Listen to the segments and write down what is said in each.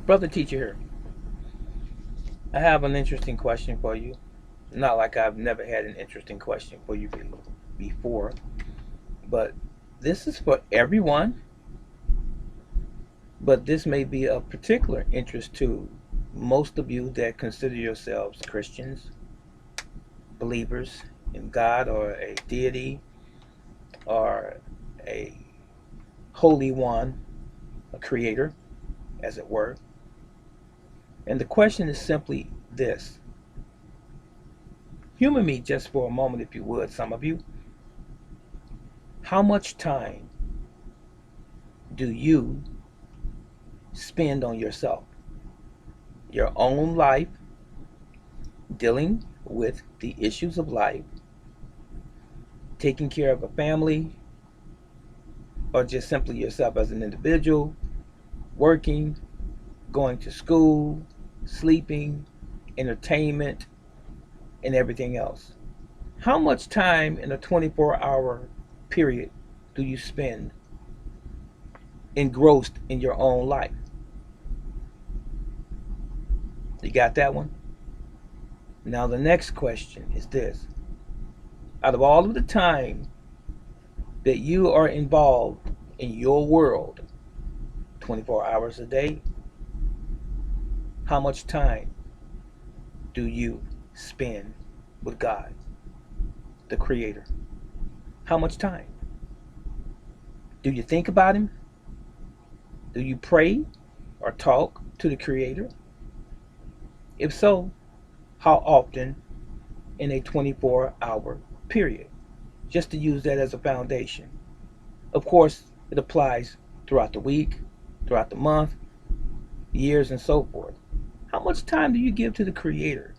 Brother teacher here, I have an interesting question for you. Not like I've never had an interesting question for you before, but this is for everyone, but this may be of particular interest to most of you that consider yourselves Christians, believers in God or a deity or a holy one, a creator, as it were. And the question is simply this. Humor me just for a moment, if you would, some of you. How much time do you spend on yourself, your own life, dealing with the issues of life, taking care of a family, or just simply yourself as an individual, working, going to school, sleeping, entertainment, and everything else? How much time in a 24-hour period do you spend engrossed in your own life? You got that one? Now, the next question is this. Out of all of the time that you are involved in your world, 24 hours a day, how much time do you spend with God, the Creator? How much time? Do you think about Him? Do you pray or talk to the Creator? If so, how often in a 24-hour period? Just to use that as a foundation. Of course, it applies throughout the week, throughout the month, years, and so forth. How much time do you give to the Creator,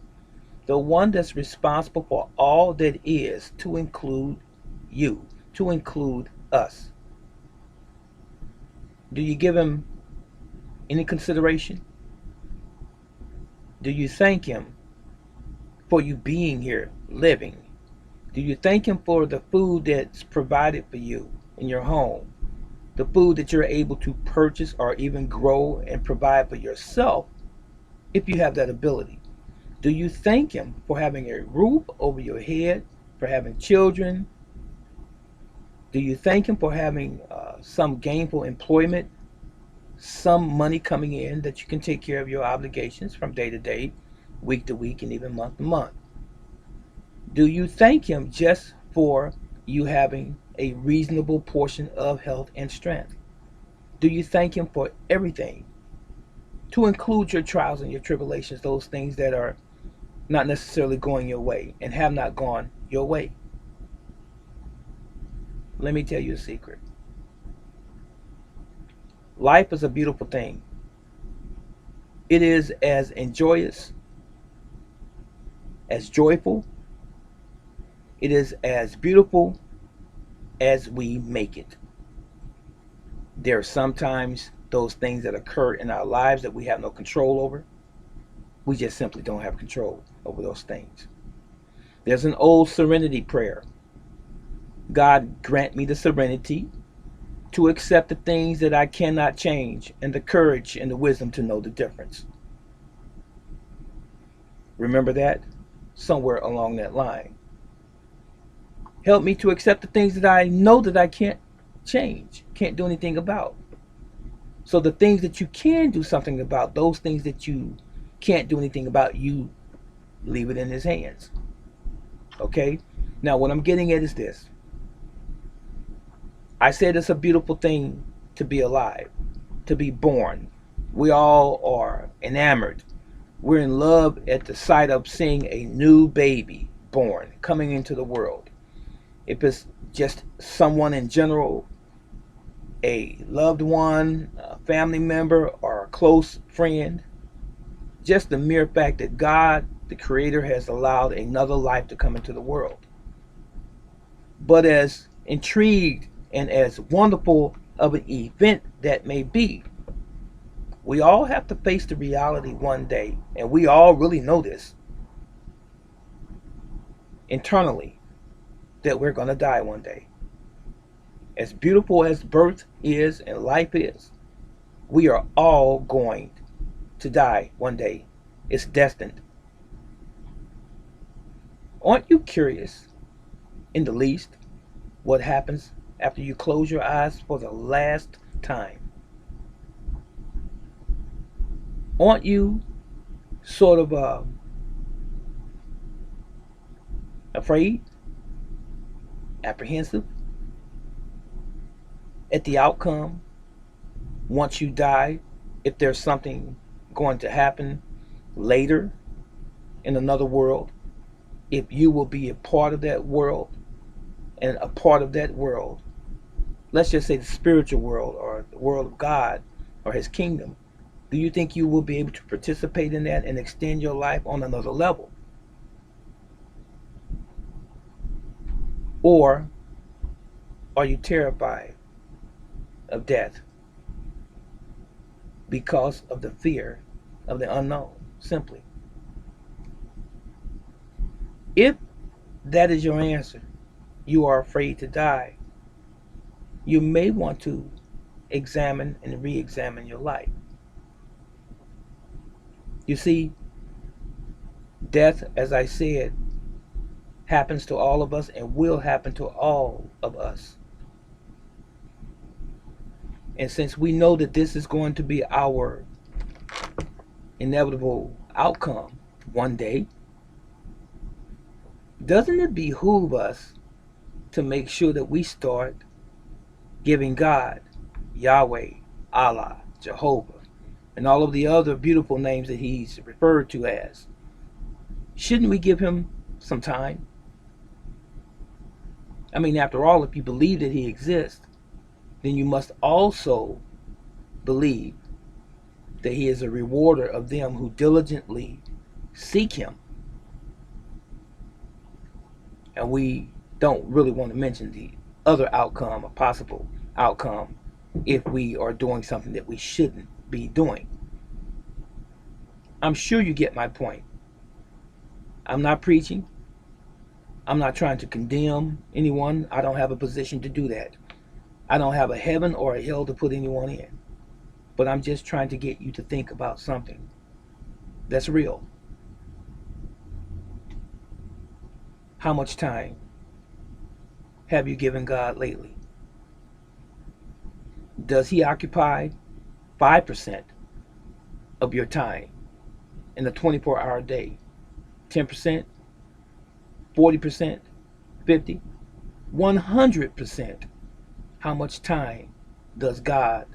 the one that's responsible for all that is, to include you, to include us? Do you give Him any consideration? Do you thank Him for you being here, living? Do you thank Him for the food that's provided for you in your home? The food that you're able to purchase or even grow and provide for yourself if you have that ability? Do you thank Him for having a roof over your head, for having children? Do you thank Him for having some gainful employment, some money coming in that you can take care of your obligations from day to day, week to week, and even month to month? Do you thank Him just for you having a reasonable portion of health and strength? Do you thank Him for everything, to include your trials and your tribulations, those things that are not necessarily going your way and have not gone your way? Let me tell you a secret. Life is a beautiful thing. It is as joyous, as joyful, it is as beautiful as we make it. There are sometimes those things that occur in our lives that we have no control over. We just simply don't have control over those things. There's an old serenity prayer. God, grant me the serenity to accept the things that I cannot change, and the courage and the wisdom to know the difference. Remember that? Somewhere along that line. Help me to accept the things that I know that I can't change, can't do anything about. So the things that you can do something about, those things that you can't do anything about, you leave it in His hands. Okay? Now, what I'm getting at is this. I said it's a beautiful thing to be alive, to be born. We all are enamored. We're in love at the sight of seeing a new baby born, coming into the world. If it's just someone in general, a loved one, a family member, or a close friend, just the mere fact that God, the Creator, has allowed another life to come into the world. But as intrigued and as wonderful of an event that may be, we all have to face the reality one day, and we all really know this internally, that we're going to die one day. As beautiful as birth is and life is, we are all going to die one day. It's destined. Aren't you curious in the least what happens after you close your eyes for the last time? Aren't you sort of afraid, apprehensive at the outcome once you die? If there's something going to happen later in another world, if you will be a part of that world, and a part of that world, let's just say the spiritual world or the world of God or his kingdom, do you think you will be able to participate in that and extend your life on another level? Or are you terrified of death because of the fear of the unknown? Simply. If that is your answer, you are afraid to die, you may want to examine and re-examine your life. You see, death, as I said, happens to all of us and will happen to all of us. And since we know that this is going to be our inevitable outcome one day, doesn't it behoove us to make sure that we start giving God, Yahweh, Allah, Jehovah, and all of the other beautiful names that he's referred to as? Shouldn't we give him some time? I mean, after all, if you believe that he exists, then you must also believe that he is a rewarder of them who diligently seek him. And we don't really want to mention the other outcome, a possible outcome, if we are doing something that we shouldn't be doing. I'm sure you get my point. I'm not preaching. I'm not trying to condemn anyone. I don't have a position to do that. I don't have a heaven or a hell to put anyone in. But I'm just trying to get you to think about something that's real. How much time have you given God lately? Does he occupy 5% of your time in a 24-hour day? 10%? 40%? 50%? 100%? How much time does God,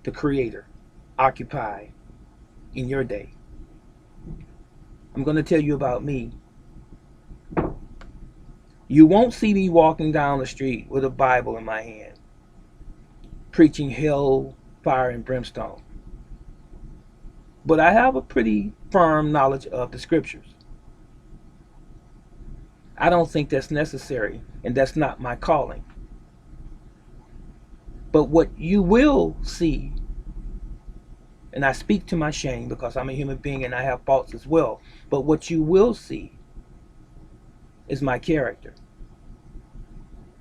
the Creator, occupy in your day? I'm going to tell you about me. You won't see me walking down the street with a Bible in my hand, preaching hell, fire, and brimstone. But I have a pretty firm knowledge of the scriptures. I don't think that's necessary, and that's not my calling. But what you will see, and I speak to my shame because I'm a human being and I have faults as well, but what you will see is my character.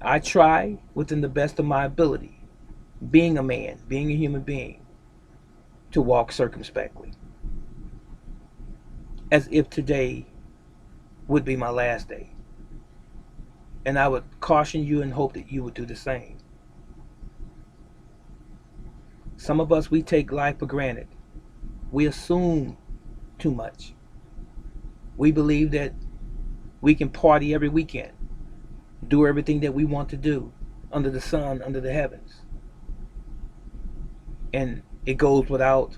I try within the best of my ability, being a man, being a human being, to walk circumspectly, as if today would be my last day. And I would caution you and hope that you would do the same. Some of us, we take life for granted. We assume too much. We believe that we can party every weekend, do everything that we want to do under the sun, under the heavens. And it goes without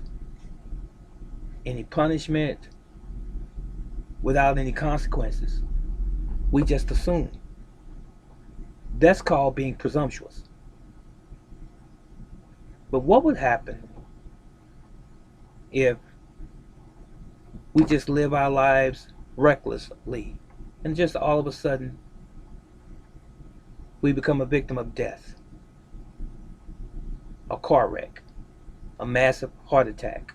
any punishment, without any consequences. We just assume. That's called being presumptuous. But what would happen if we just live our lives recklessly and just all of a sudden we become a victim of death, a car wreck, a massive heart attack,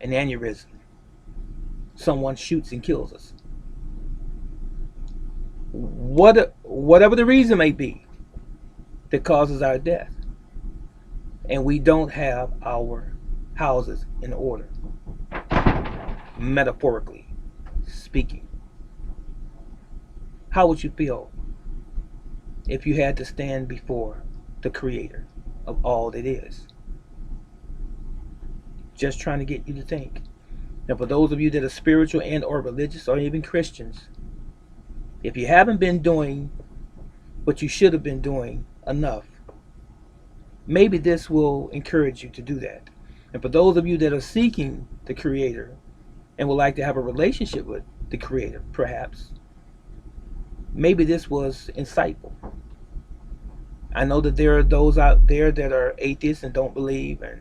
an aneurysm, someone shoots and kills us? Whatever the reason may be that causes our death, and we don't have our houses in order. metaphorically speaking. How would you feel if you had to stand before the creator of all that is? Just trying to get you to think. Now, for those of you that are spiritual and or religious or even Christians, if you haven't been doing what you should have been doing enough, maybe this will encourage you to do that. And for those of you that are seeking the creator and would like to have a relationship with the creator, perhaps, maybe this was insightful. I know that there are those out there that are atheists and don't believe, and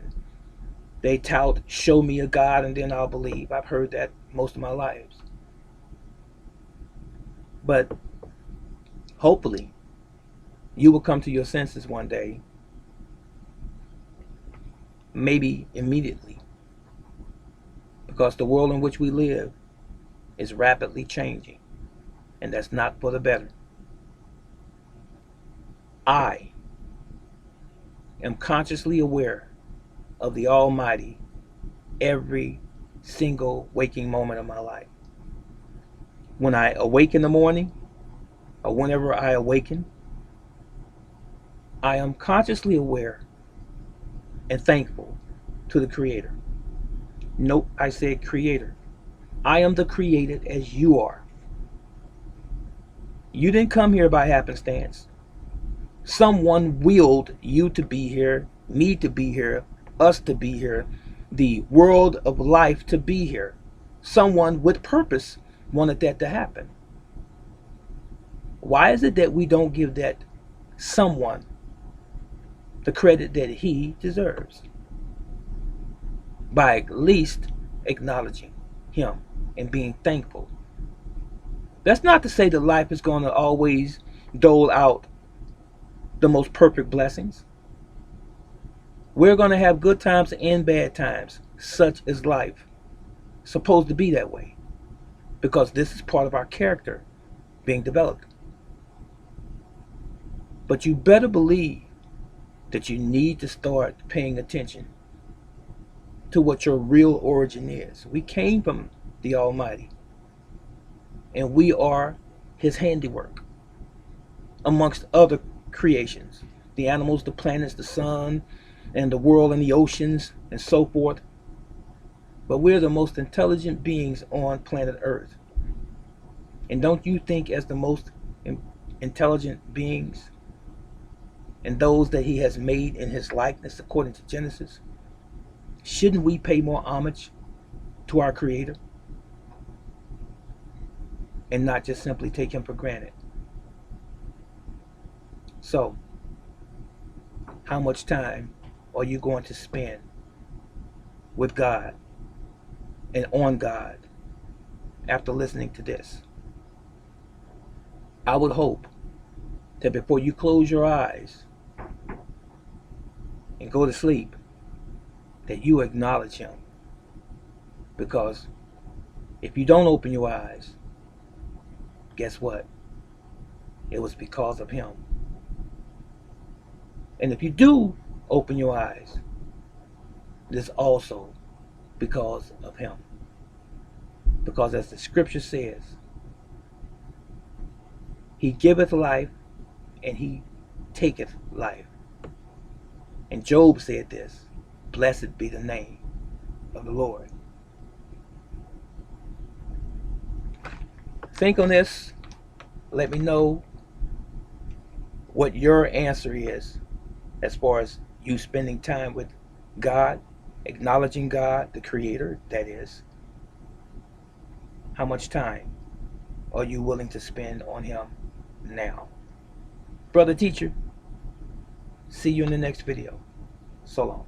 they tout, show me a God and then I'll believe. I've heard that most of my lives. But hopefully you will come to your senses one day, maybe immediately, because the world in which we live is rapidly changing, and that's not for the better. I am consciously aware of the Almighty every single waking moment of my life. When I awake in the morning, or whenever I awaken, I am consciously aware and thankful to the Creator. Note, I said Creator. I am the created as you are. You didn't come here by happenstance. Someone willed you to be here, me to be here, us to be here, the world of life to be here. Someone with purpose wanted that to happen. Why is it that we don't give that someone the credit that he deserves? By at least acknowledging him and being thankful. That's not to say that life is going to always dole out the most perfect blessings. We're going to have good times and bad times. Such is life. It's supposed to be that way, because this is part of our character being developed. But you better believe that you need to start paying attention to what your real origin is. We came from the Almighty, and we are his handiwork amongst other creations, the animals, the planets, the sun, and the world and the oceans and so forth. But we're the most intelligent beings on planet Earth. And don't you think, as the most intelligent beings and those that he has made in his likeness according to Genesis, shouldn't we pay more homage to our Creator and not just simply take him for granted? So, how much time are you going to spend with God and on God after listening to this? I would hope that before you close your eyes and go to sleep, that you acknowledge him. Because if you don't open your eyes, guess what? It was because of him. And if you do open your eyes, it is also because of him. Because as the scripture says, he giveth life and he taketh life. And Job said this, blessed be the name of the Lord. Think on this. Let me know what your answer is as far as you spending time with God, acknowledging God, the Creator, that is. How much time are you willing to spend on him now? Brother Teacher, see you in the next video. So long.